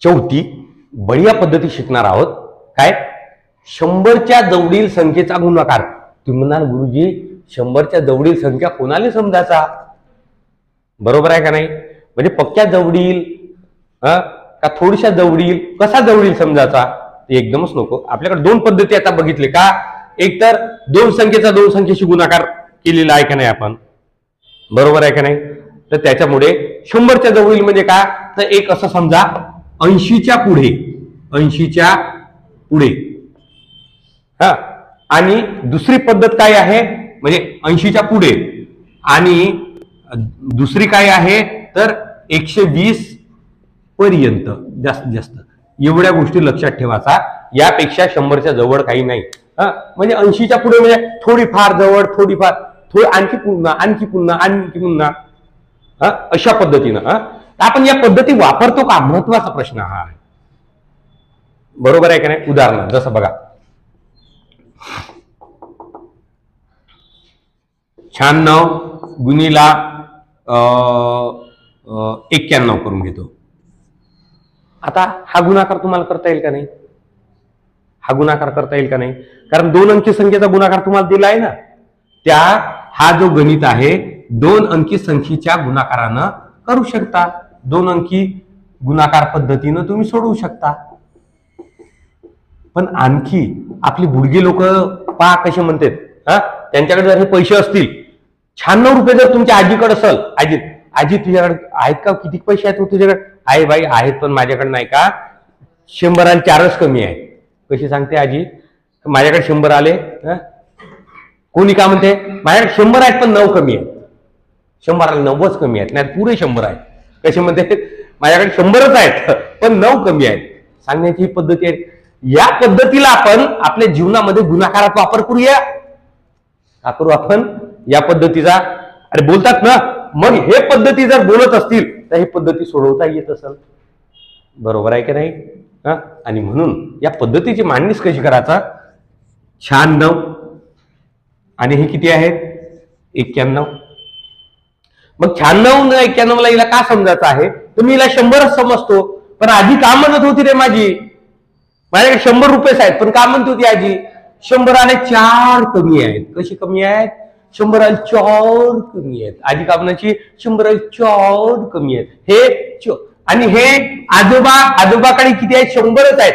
चौथी बढिया पद्धती शिकणार आहोत. काय? 100च्या जवळील संख्येचा गुणाकार. तुम्ही म्हणाल गुरुजी 100च्या जवळील संख्या कोणाला समजायचा? बरोबर आहे का नाही? म्हणजे पक्क्या जवळील का थोडीशा जवळील, कसा जवळील समजायचा ते एकदमच नको. आपल्याकडे दोन पद्धती आता बघितले का. एक तर दोन संख्येचा दोन संख्येशी गुणाकार केलेला आहे का नाही आपण, बरोबर आहे का नाही. तर त्याच्यामुळे 100च्या जवळील म्हणजे काय, तर एक असं समजा 80च्या पुढे, 80च्या पुढे. हा, आणि दुसरी पद्धत काय आहे म्हणजे 80च्या पुढे, आणि दुसरी काय आहे तर 120 पर्यंत जास्तीत जास्त. एवढ्या गोष्टी लक्षात ठेवायचा. यापेक्षा 100च्या जवळ काही नाही. म्हणजे 80च्या पुढे म्हणजे थोडीफार जवळ, थोडीफार, थोडी, आणखी पुन्हा, आणखी पुन्हा, आणखी पुन्हा, अशा पद्धतीनं. आपण या पद्धती वापरतो का, महत्वाचा प्रश्न हा आहे. बरोबर आहे का नाही. उदाहरण जसं बघा 96 गुणीला 91 करून घेतो. आता हा गुणाकार तुम्हाला करता येईल का नाही, हा गुणाकार करता येईल का नाही, कारण दोन अंकी संख्येचा गुणाकार तुम्हाला दिला आहे ना. त्या हा जो गणित आहे दोन अंकी संख्येच्या गुणाकारानं करू शकता. दोन अंकी गुणाकार पद्धतीनं तुम्ही सोडवू शकता. पण आणखी आपली बुडगी लोक पहा कसे म्हणतात. त्यांच्याकडे जर हे पैसे असतील, 96 रुपये जर तुमच्या आजीकडे असेल, आजी तुझ्याकडे आहेत का, किती पैसे आहेत तुझ्याकडे, आहे बाई आहेत, पण माझ्याकडे नाही का, 100 आणि 4च कमी आहे. कशी सांगते आजी, माझ्याकडे 100 आले. कोणी का म्हणते माझ्याकडे 100 आहेत पण 9 कमी आहेत. 100 आले 9च कमी आहेत, नाही पुरे 100 आहेत. कसे म्हणते माझ्याकडे 100च आहेत पण 9 कमी आहेत. सांगण्याची ही पद्धती आहे. या पद्धतीला आपण आपल्या जीवनामध्ये गुणाकारात वापर करूया. का करू आपण या पद्धतीचा? अरे बोलतात ना, मग हे पद्धती जर बोलत असतील तर ही पद्धती सोडवता येत असेल. बरोबर आहे की नाही. आणि म्हणून या पद्धतीची मांडणीच कशी करायचा. 96 आणि हे किती आहेत 91. मग 96 न 91 ला हिला का समजायचं आहे, तर मी हिला 100च समजतो. पण आधी का म्हणत होती रे माझी, माझ्याकडे 100 रुपयेच आहेत, पण का म्हणत होती आजी 100 आणि 4 कमी आहेत. कशी कमी आहेत, 100 आणि 4 कमी आहेत. आजी का म्हणायची 100 आणि 4 कमी आहेत. हे आणि हे आजोबाकडे किती आहेत, 100च आहेत.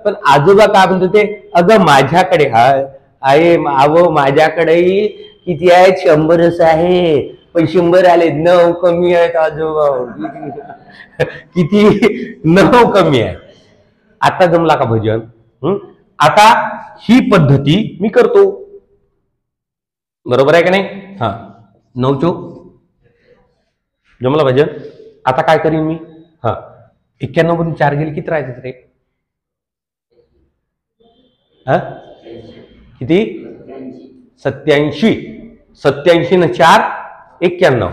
पण आजोबा का म्हणतो ते, अगं माझ्याकडे आहे माझ्याकडे किती आहेत, 100च आहे, पण 100 आले 9 कमी आहेत. आजोबा किती 9 कमी आहेत. आता जमला का भजन. आता ही पद्धती मी करतो. बरोबर आहे का नाही. 9 चोक जमला भजन. आता काय करीन मी, 91 मधून 4 गेले किती राहायचे रे, किती 87. 87 न 4 91.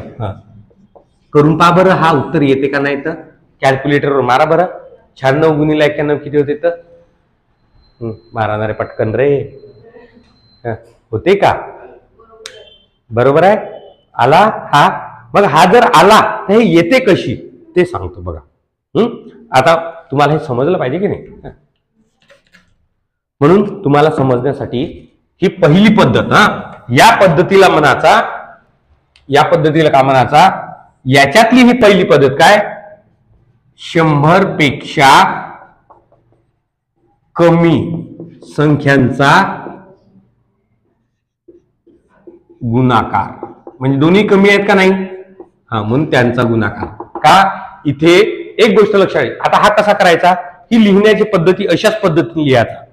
करून पहा बरं, हा उत्तर येते का नाही तर कॅल्क्युलेटरवर मारा बरं. 96 गुणीला 91 किती होते तर मारणार रे पटकन रे. होते का, बरोबर आहे. आला हा. मग हा जर आला तर हे येते कशी ते सांगतो बघा. आता तुम्हाला हे समजलं पाहिजे की नाही. म्हणून तुम्हाला समजण्यासाठी ही पहिली पद्धत. या पद्धतीला म्हणाचा, या पद्धतीला का म्हणाचा, याच्यातली ही पहिली पद्धत काय, 100 पेक्षा कमी संख्यांचा गुणाकार. म्हणजे दोन्ही कमी आहेत का नाही, म्हणून त्यांचा गुणाकार. का इथे एक गोष्ट लक्षात. आता हा कसा करायचा, ही लिहिण्याची पद्धती अशाच पद्धतीने लिहायचा.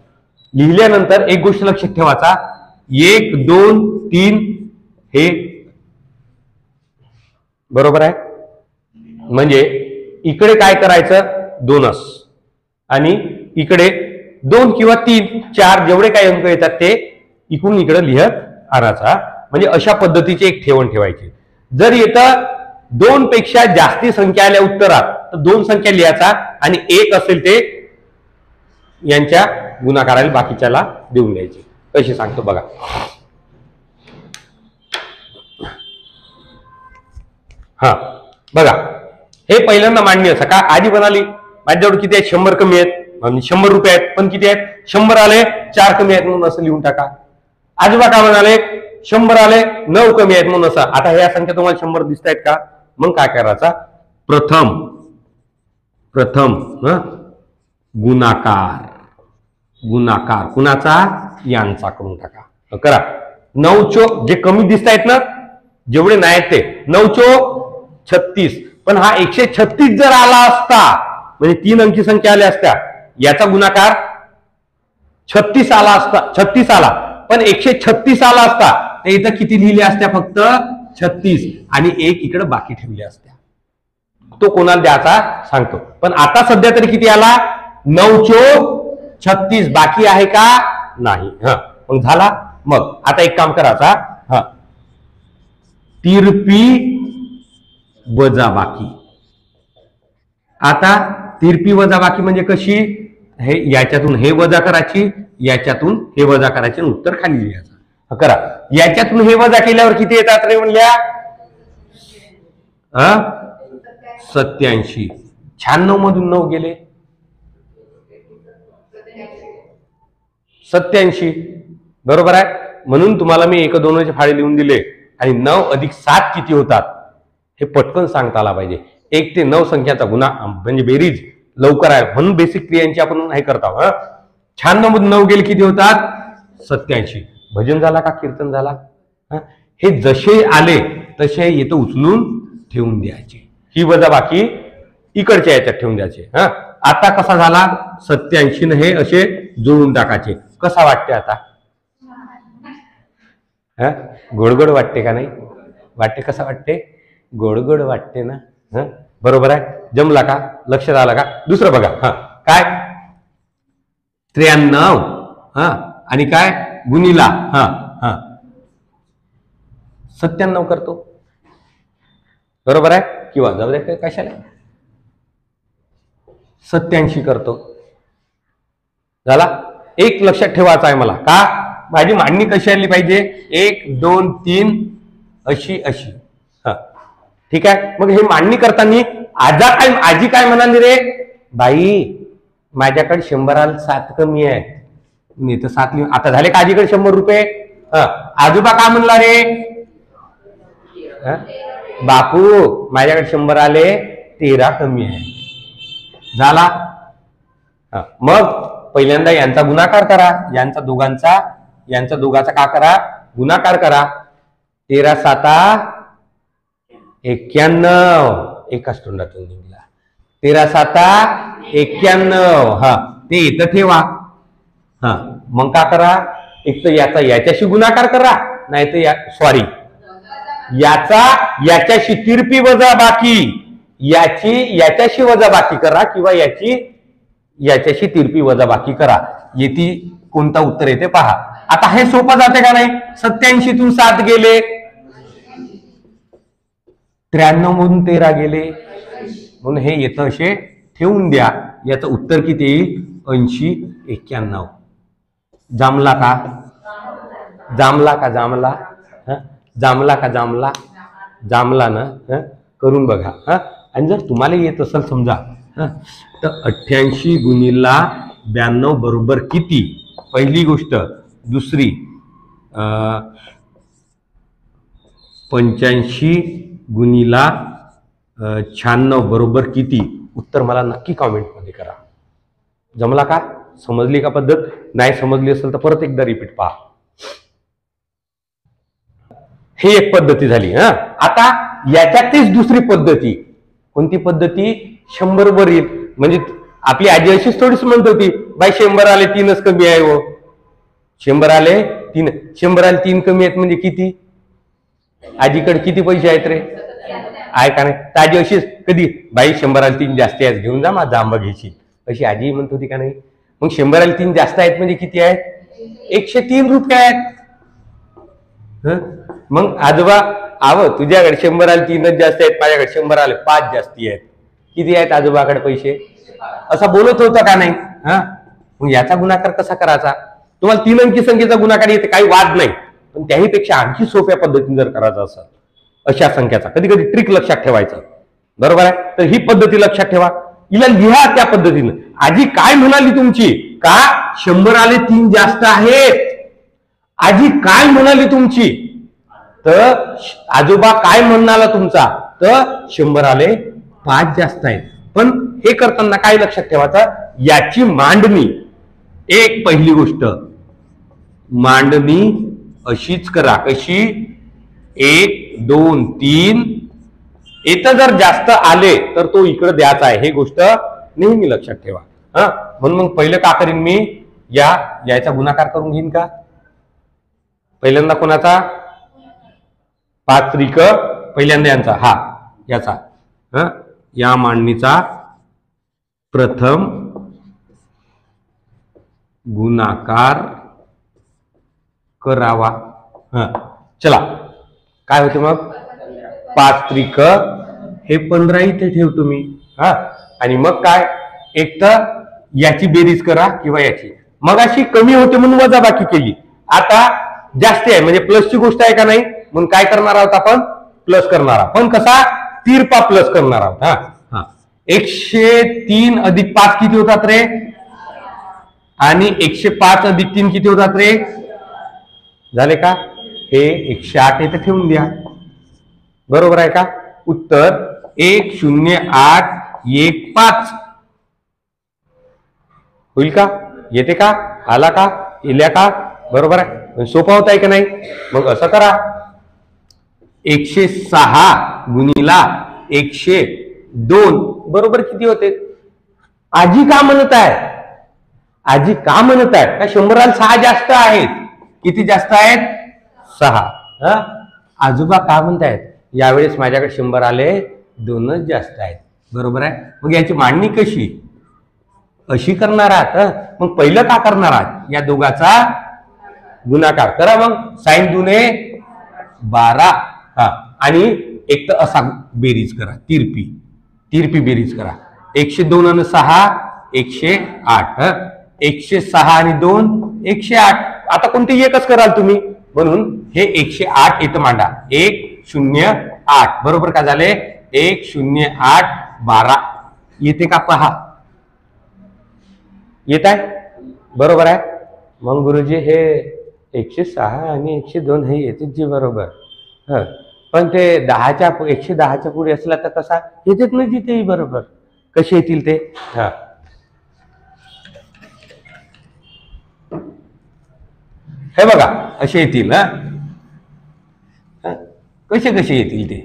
लिहिल्यानंतर एक गोष्ट लक्षात ठेवायचा, 1 2 3 हे बरोबर आहे. म्हणजे इकडे काय करायचं 2च, आणि इकडे 2 किंवा 3 4 जेवढे काही अंक येतात ते इकडून इकडे लिहत आणायचा. म्हणजे अशा पद्धतीची एक ठेवण ठेवायची. जर येतं 2 पेक्षा जास्ती संख्या आल्या उत्तरात तर 2 संख्या लिहायचा, आणि 1 असेल ते यांच्या गुणाकाराला बाकीच्याला देऊन द्यायची. कशी सांगतो बघा. बघा हे पहिल्यांदा मांडणी असं का आधी म्हणाली माझ्याजवळ किती आहेत 100 कमी आहेत, म्हणजे 100 रुपये आहेत, पण किती आहेत 100 आले 4 कमी आहेत म्हणून असं लिहून टाका. आजोबा काय म्हणाले 100 आले 9 कमी आहेत म्हणून असं. आता ह्या संख्या तुम्हाला 100 दिसत आहेत का? मग काय करायचा, प्रथम गुणाकार कुणाचा, यांचा करून टाका. करा 9 चोक जे कमी दिसत आहेत ना, जेवढे नाही ते 9 चोक 36, पण हा 136 जर आला असता म्हणजे 3 अंकी संख्या आल्या असत्या, याचा गुणाकार 36 आला असता, 36 आला, पण 136 आला असता तर इथं किती लिहिले असत्या, फक्त 36 आणि 1 इकडे बाकी ठेवले असत्या. तो कोणाला द्यायचा सांगतो. पण आता सध्या तरी किती आला 9 चोक 36, बाकी आहे का नाही. मग झाला. मग आता एक काम करायचा, तिरपी वजा बाकी. आता तिरपी वजा बाकी म्हणजे कशी, हे याच्यातून हे वजा करायची, याच्यातून हे वजा करायचे, उत्तर खाली लिहायचं. करा. याच्यातून हे वजा केल्यावर किती येतात रे म्हणल्या, 87. 96 मधून 9 गेले 87, बरोबर आहे. म्हणून तुम्हाला मी 1 2 चे फाळे लिहून दिले आणि 9 अधिक 7 किती होतात हे पटकन सांगता आला पाहिजे. 1 ते 9 संख्याचा गुणा म्हणजे बेरीज लवकर आहे, म्हणून बेसिक क्रियांची आपण हे करतो. 96 मधून 9 गेले किती होतात 87. भजन झाला का कीर्तन झाला. हे जसे आले तसे येतं उचलून ठेवून द्यायचे. ही वजा बाकी इकडच्या याच्यात ठेवून द्यायचे. आता कसा झाला 87 ने हे असे जोडून टाकायचे. कसा वाटते आता, गोडगोड वाटते का नाही वाटते, कसा वाटते, गोडगोड वाटते ना. बरोबर आहे. जमला का, लक्षात आला का. दुसरं बघा, काय 93 आणि काय गुणिला 97 करतो, बरोबर आहे. किंवा जाऊ दे कशाला 87 करतो. झाला. एक लक्षात ठेवायचं आहे मला, का माझी मांडणी कशी आली पाहिजे, 1 2 3 अशी अशी. ठीक आहे. मग हे मांडणी करताना आजी काय म्हणाली रे, बाई माझ्याकडे 100 7 कमी आहे, मी तर 7 लिहून. आता झाले का आजीकडे 100 रुपये. आजोबा काय म्हणला रे, बापू माझ्याकडे 100 आले 13 कमी आहे. झाला. मग पहिल्यांदा यांचा गुणाकार करा, यांचा दोघांचा का करा, गुणाकार करा. 13 7 91, एकाच तोंडातून निघाला. 13 7 91. ते इथं ठेवा. मग का करा, एक तर याच्याशी गुणाकार करा, नाही तर सॉरी याच्याशी तिरपी वजा बाकी, याच्याशी वजा बाकी करा, किंवा याच्याशी तिरपी वजा बाकी करा. येथे कोणता उत्तर येते पहा. आता हे सोपं जाते का नाही. 87 तून 7 गेले, 93 मधून 13 गेले, म्हणून हे येतं असे ठेवून द्या. याचं उत्तर किती येईल 80 91. जामला का, जामला का, जामला जामला का, जामला जामला ना. करून बघा. आणि जर तुम्हाला येत असेल समजा तर 88 गुणिला 92 बरोबर किती, पहिली गोष्ट. दुसरी 85 गुणिला 96 बरोबर किती, उत्तर मला नक्की कॉमेंटमध्ये करा. जमला का, समजली का पद्धत. नाही समजली असेल तर परत एकदा रिपीट पहा. हे एक पद्धती झाली. आता याच्यातलीच दुसरी पद्धती. कोणती पद्धती, 100 वरील. म्हणजे आपली आजी अशीच थोडीच म्हणत होती, बाई 100 आले 3च कमी आहे. 100 आले 3, 100 आले 3 कमी आहेत म्हणजे किती, आजीकडे किती पैसे आहेत रे, आहे का नाही. तर आजी अशीच कधी, बाई 100 आले 3 जास्त आहेत, घेऊन जा माझा आंबा घ्यायची, अशी आजी म्हणत होती का नाही. मग 100 आले 3 जास्त आहेत म्हणजे किती आहेत, 103 रुपये आहेत. मग आजोबा तुझ्याकडे 100 आले 3च जास्त आहेत, माझ्याकडे 100 आले 5 जास्ती आहेत, किती आहेत आजोबाकडे पैसे, असा बोलत होता का नाही. मग याचा गुणाकार कसा करायचा, तुम्हाला 3 अंकी संख्येचा गुणाकार येते, काही वाद नाही. पण त्याहीपेक्षा आणखी सोप्या पद्धतीने जर करायचं असेल अशा संख्याचा, कधी कधी ट्रिक लक्षात ठेवायचं, बरोबर आहे. तर ही पद्धती लक्षात ठेवा. हिला लिहा त्या पद्धतीनं. आजी काय म्हणाली तुमची? का 100 आले 3 जास्त आहेत. आजी काय म्हणाली तुमची? तर आजोबा काय म्हणाला तुमचा? तर 100 आले 5 जास्त आहेत. पण हे करताना काय लक्षात ठेवायचं, याची मांडणी, एक पहिली गोष्ट, मांडणी अशीच करा. कशी? 1 2 3. इथं जर जास्त आले तर तो इकडे द्यायचा आहे, हे गोष्ट नेहमी लक्षात ठेवा. म्हणून मग पहिलं का करीन मी, याचा गुणाकार करून घेईन का पहिल्यांदा. कोणाचा? 5 त्रिक पहिल्यांदा यांचा, याचा, या मांडणीचा प्रथम गुणाकार करावा. चला काय होते मग, 5 त्रिक हे 15 इथे ठेवतो मी. आणि मग काय, एक तर याची बेरीज करा किंवा याची. मग अशी कमी होते म्हणून वजाबाकी केली, आता जास्त आहे म्हणजे प्लसची गोष्ट आहे का नाही, म्हणून काय करणार आहोत आपण, प्लस करणार आहोत. पण कसा, तिरपा प्लस करणार आहोत. 103 अधिक 5 किती होतात रे? आणि 105 अधिक 3 किती होतात रे? झाले का? हे 108 इथे ठेवून द्या. बरोबर आहे का? उत्तर 10815 होईल का? येते का? आला का? इल्या का? बरोबर आहे. सोपा होत आहे का नाही? मग असं करा, 106 गुणिला 102 बरोबर किती होते? आजी का म्हणत आहे? आजी का म्हणत आहे का 100 6 जास्त आहेत? किती जास्त आहेत? 6. आजोबा का म्हणतायत? यावेळेस माझ्याकडे 100 आले 2च जास्त आहेत. बरोबर आहे. मग याची मांडणी कशी? अशी करणार आहात. मग पहिलं का करणार आहात? या दोघाचा गुणाकार करा. मग साइन 2 12. आणि एक तर असा बेरीज करा, तिरपी बेरीज करा. 102 आणि 6 108. 106 आणि 2 108. आता कोणते एकच कराल तुम्ही, म्हणून हे 108 इथं मांडा. 108 बरोबर का झाले? 108 12 येते का पहा? येत आहे? बरोबर आहे. मग गुरुजी हे 106 आणि 102 हे येते जी बरोबर. पण ते 110च्या पुढे असला तर कसा येतेच ना जिथेही बरोबर. कसे येतील ते? हे बघा असे येतील. कसे येतील ते?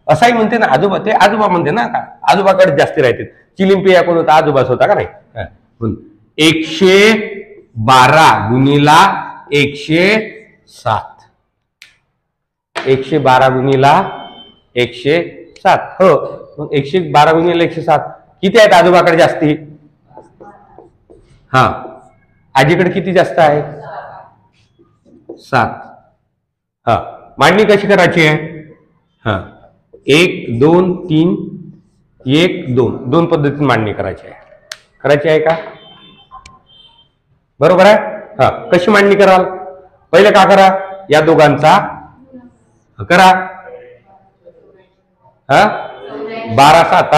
असाही म्हणते ना आजोबा, ते आजोबा म्हणते ना का आजोबाकडे जास्ती राहते. चिलिंपी या कोण होता? आजोबाच होता का नाही? 112 गुणिला 107. 112 गुणिला 107. हो, मग 112 गुणिला 107 किती आहेत आजोबाकडे जास्ती? आजीकडे किती जास्त आहे? 7. मांडणी कशी करायची आहे? 1 2 3 1 2 दोन पद्धतीने मांडणी करायची आहे का? बरोबर आहे. कशी मांडणी कराल? पहिले का करा, या दोघांचा करा. 12 7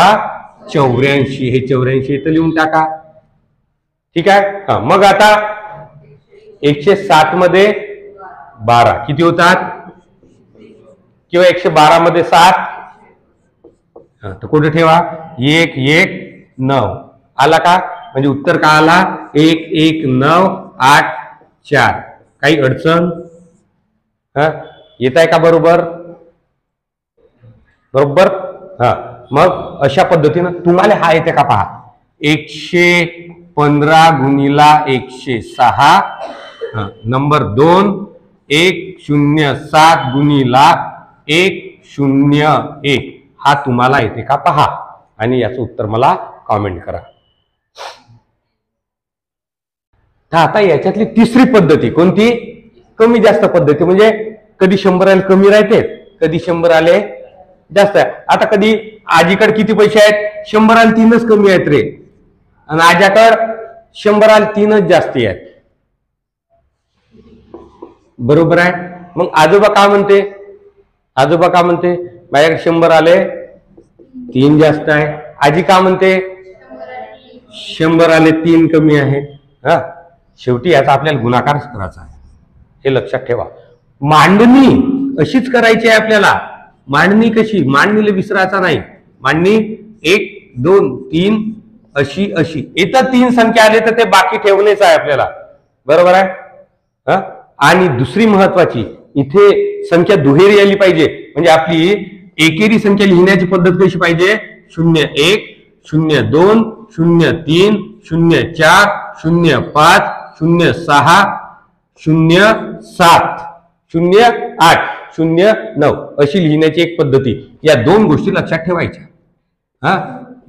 84. हे 84 इथं लिहून टाका. ठीक आहे. मग आता 107 मध्ये 12 किती होतात? किंवा 112 मध्ये 7 तर कुठे ठेवा? 1 1 9 आला का? म्हणजे उत्तर का आला? 1 1 9 8 4. काही अडचण? येत आहे का बरोबर? बरोबर. मग अशा पद्धतीनं तुम्हाला हा येते का पहा. 115 गुणिला 106. नंबर 2 107 गुणिला 101. हा तुम्हाला येते का पहा आणि याचं उत्तर मला कॉमेंट करा. तर आता याच्यातली तिसरी पद्धती कोणती? कमी जास्त पद्धती. म्हणजे कधी 100 आले कमी राहते, कधी 100 आले जास्त आहे. आता कधी आजीकडे किती पैसे आहेत? 100 आले 3च कमी आहेत रे, आणि आज्याकडे 100 आले 3च जास्ती आहेत. बरोबर आहे. मग आजोबा का म्हणते? माझ्याकडे 100 आले 3 जास्त आहे. आजी का म्हणते? 100 आले 3 कमी आहे. हा, शेवटी याचा आपल्याला गुणाकार करायचा आहे, हे लक्षात ठेवा. मांडणी अशीच करायची आहे आपल्याला. मांडणी कशी? मांडणीला विसरायचा नाही. मांडणी 1 2 3 अशी अशी. इथं 3 संख्या आले तर ते बाकी ठेवणेच आहे आपल्याला, बरोबर आहे. हा, आणि दुसरी महत्वाची, इथे संख्या दुहेरी आली पाहिजे. म्हणजे आपली एकेरी संख्या लिहिण्याची पद्धत कशी पाहिजे? 01 02 03 04 05 06 07 08 09 अशी लिहिण्याची एक पद्धती. या 2 गोष्टी लक्षात ठेवायच्या. हा,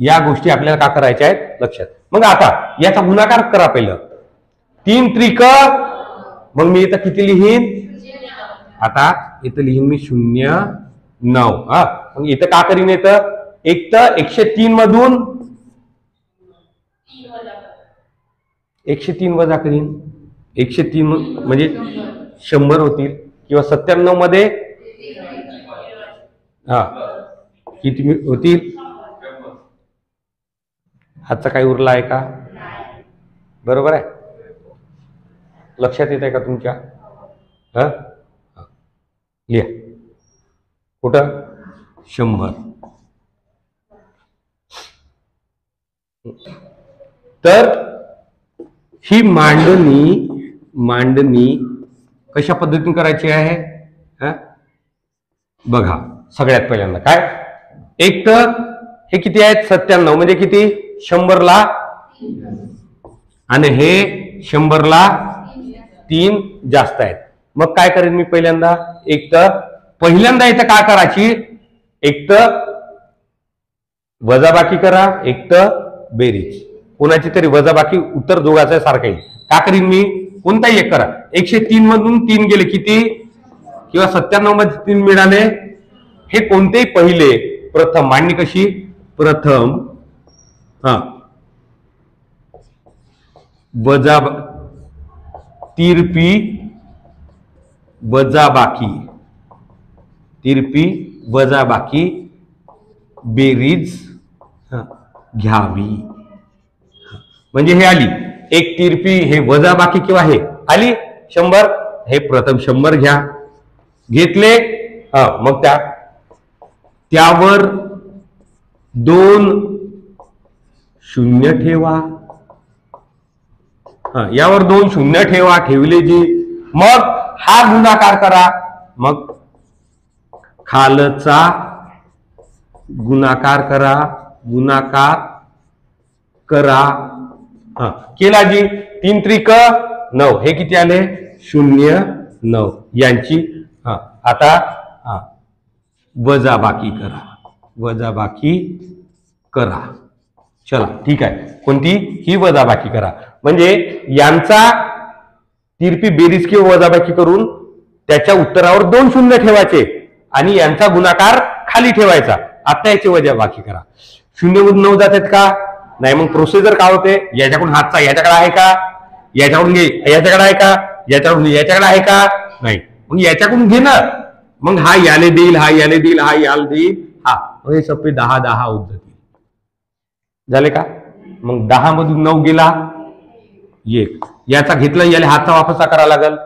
या गोष्टी आपल्याला का करायच्या आहेत लक्षात. मग आता याचा गुणाकार करा पहिलं. 3 त्रिक, मग मी इथं किती लिहीन? आता इथं लिहीन मी 09. हा, मग इथं का करीन? येतं एक तर 103 मधून 103 वजा करीन. 103 म्हणजे 100 होतील, किंवा 97 मध्ये हा किती होतील? हातचा काही उरला आहे का? बरोबर आहे, लक्षात येत आहे का तुमच्या? हा, लिहा कुठं? 100. तर ही मांडणी कशा पद्धतीने करायची आहे? हा, बघा. सगळ्यात पहिल्यांदा काय, एक तर हे किती आहेत? 97 म्हणजे किती? 100 ला, आणि हे 100 ला 3 जास्त आहेत. मग काय करेन मी? पहिल्यांदा एक तर पहिल्यांदा इथं काय करायची? एक तर वजाबाकी करा, एक तर बेरीज. कोणाची तरी वजाबाकी उत्तर दोघांचं सारखं येईल. का करीन मी? कोणताही एक करा. 103 मधून 3 गेले किती? किंवा 97 मध्ये 3 मिळाले. हे कोणतेही पहिले प्रथम. मांडणी कशी? प्रथम हा वजा तिरपी वजाबाकी, तिरपी वजाबाकी बेरीज घ्यावी. म्हणजे हे आली एक तिरपी, हे वजाबाकी किंवा हे आली 100. हे प्रथम 100 घ्या, घेतले. मग त्यावर 2 शून्य ठेवा. यावर 2 शून्य ठेवा, ठेवले जी. मग हा गुणाकार करा. मग खालचा गुणाकार करा, गुणाकार करा. केला जी. 3 त्रिक 9, हे किती आले? 09. यांची आता वजाबाकी करा, वजाबाकी करा. चला ठीक आहे. कोणती? ही वजाबाकी करा. म्हणजे यांचा तिरपी बेरीज किंवा वजाबाकी करून त्याच्या उत्तरावर 2 शून्य ठेवायचे आणि यांचा गुणाकार खाली ठेवायचा. आता याची वजाबाकी करा. 0 मधून 9 जातात का? नाही. मग प्रोसिजर काय होते? याच्याकडून हातचा याच्याकडे आहे का? याच्याकडून घे. याच्याकडे आहे का? याच्याकडून याच्याकडे आहे का? नाही. मग याच्याकडून घे ना. मग हा याले देईल, हा याले देईल, हा याला देईल. हे सप्पे 10 10 होत जातील. झाले का? मग 10 मधून 9 गेला 1. याचा घेतला, याला हातचा वापस करा लागल.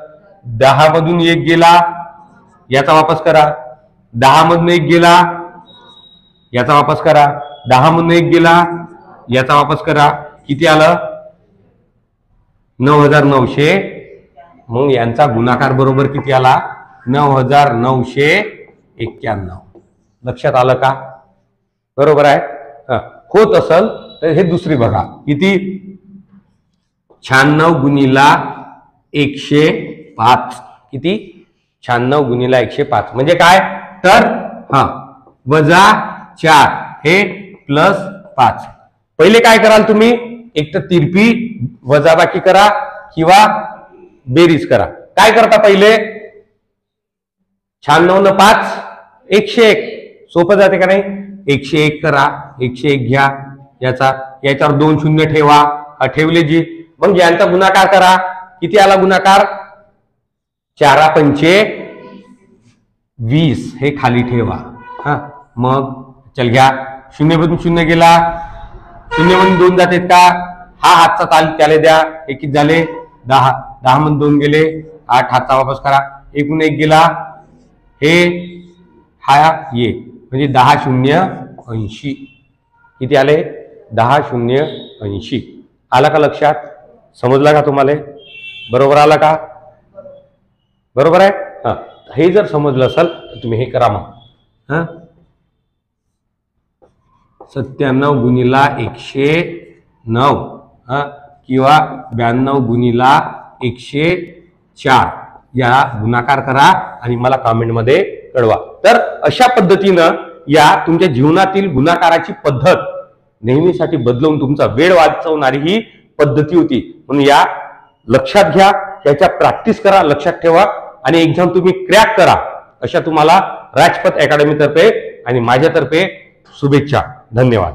10 मधून 1 गेला, याचा वापस करा. 10 मधून 1 गेला, याचा वापस करा. 10 मधून 1 गेला, याचा वापस करा. किती आलं? 9900. मग यांचा गुणाकार बरोबर किती आला? 9991. लक्षात आलं का? बरोबर आहे. होत असल तर हे दुसरी बघा. किती? 96 गुणिला 105. किती? 96 गुणिला 105 म्हणजे काय? तर वजा 4 हे प्लस 5. पहिले काय कराल तुम्ही? एक तर तिरपी वजाबाकी करा किंवा बेरीज करा. काय करता पहिले? 96 न 5 101. सोपं जाते का नाही? 101 करा. 101 घ्या. याच्यावर 2 शून्य ठेवा. ठेवले जी. मग यांचा गुणाकार करा. किती आला गुणाकार? 4 पंचे 20. हे खाली ठेवा. मग चल घ्या. 0 मधून 0 गेला, शून्यमध्ये 2 जातात का? हा हातचा ताल त्याला द्या, हे किती झाले? 10. 10 मध्ये 2 गेले, 8. हातचा वापस करा, एकूण 1 गेला, हे हा ये म्हणजे 10 0 80. किती आले? 10 0 80. आला का लक्षात? समजला का तुम्हाला? बरोबर आला का? बरोबर आहे. हा, हे जर समजलं असेल तर तुम्ही हे करा मग. 97 गुणिला 109 किंवा 92 गुणिला 104 या गुणाकार करा आणि मला कमेंटमध्ये कळवा. तर अशा पद्धतीनं या तुमच्या जीवनातील गुणाकाराची पद्धत नेहमीसाठी बदलवून तुमचा वेळ वाचवणारी ही पद्धती होती. म्हणून या लक्षात घ्या, याच्या प्रॅक्टिस करा, लक्षात ठेवा आणि एक्झाम तुम्ही क्रॅक करा. अशा तुम्हाला राजपथ अकॅडमी तर्फे आणि माझ्यातर्फे शुभेच्छा. धन्यवाद.